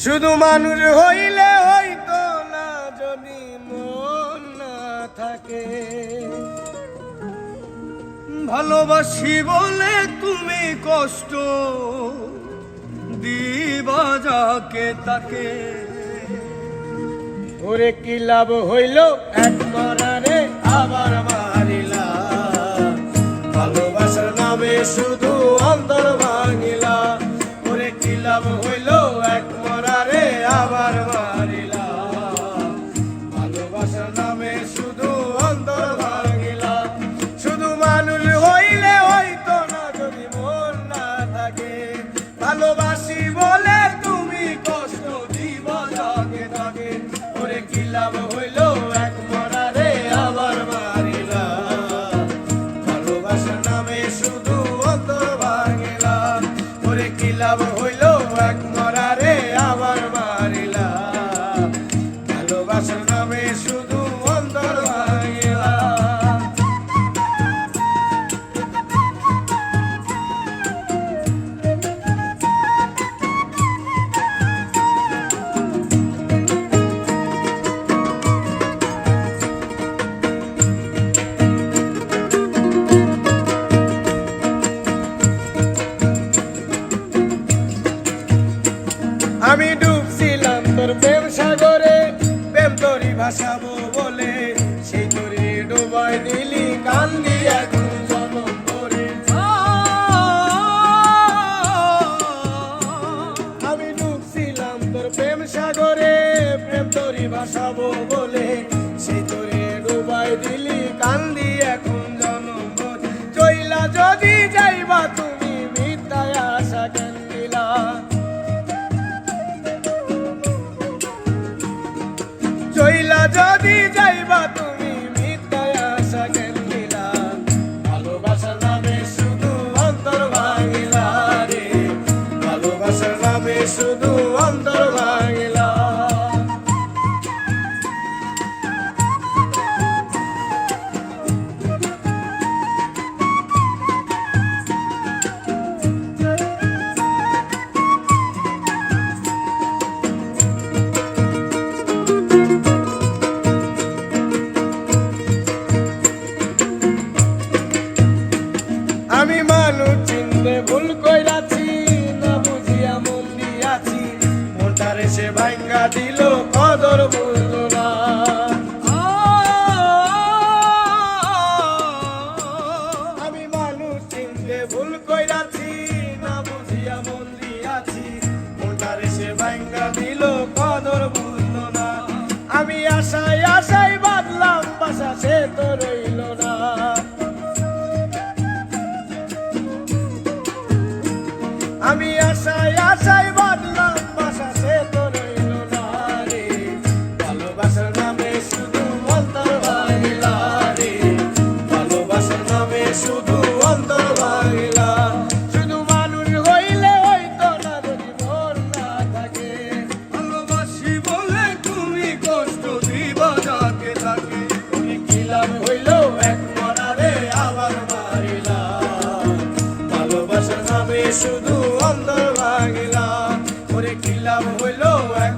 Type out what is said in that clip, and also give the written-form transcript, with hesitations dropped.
শুধু মানুষ হইলে হইতো না যদি মন না থাকে। ভালোবাসি বলে তুমি কষ্ট দিবা যাকে তাকে। ওরে কি লাভ হইল এক মরারে আবার মারিলা, ভালোবাসার নামে শুধু অন্তর ভাঙিলা। ওরে কি লাভ হইল এক মরারে আবার মারিলা, ভালোবাসার নামে শুধু অন্তর ভাঙিলা। শুধু মানুষ হইলে হইতো না যদি মন না থাকে। ভালোবাসি বলে তুমি কষ্ট দিবা যাকে তাকে। ওরে কি লাভ হইল এক মরারে আবার মারিলা, ভালোবাসার নামে শুধু অন্তর ভাঙিলা। ওরে কি লাভ হইল এক মরারে আবার মারিলা, ভালোবাসার নামে শুধু অন্তর ভাঙিলা। আমি ডুবছিলাম তোর প্রেম সাগরে, প্রেম তোরই ভাসাবো বলে, সেই তোরে ডুবাই দিলি কান্দি এখন জনম করে। আমি ডুবছিলাম তোর প্রেম সাগরে, প্রেম তোরই ভাসাবো বলে, সেই তোরে ডুবাই দিলি কান্দি এখন জনম করে। চইলা যদি যাইবা তুমি মিথ্যায় আশা কেন দিলা, চইলা যদি যাইবা তুমি মিথ্যায় আশা কেন দিলা। ভালোবাসার নামে শুধু অন্তর ভাঙিলা রে, ভালোবাসার নামে শুধু অন্তর ভাঙিলা। আমি মানুষ চিনতে ভুল কইরাছি, না বুঝিয়া মন দিয়াছি, মনটারে সে ভাঙ্গা দিল কদর বুঝল না। আমি মানুষ চিনতে ভুল কইরাছি, না বুঝিয়া মন দিয়াছি, মনটারে সে ভাঙ্গা দিল কদর বুঝল না। আমি আশায় আশায় বাঁধলাম বাসা, সে তো রইল না। আমি আশায় আশায় বাঁধলাম বাসা, সে তো রইল না রে। ভালোবাসার নামে শুধু অন্তর ভাঙিলা রে, ভালোবাসার নামে শুধু অন্তর ভাঙিলা। শুধু মানুষ হইলে হইতো না যদি মন না থাকে। ভালোবাসি বলে তুমি কষ্ট দিবা যাকে তাকে। তুমি কি লাভ হইল এক মরারে আবার মারিলা, ভালোবাসার নামে শুধু অন্তর ভাঙিলা। ওরে কি লাভ হইল এক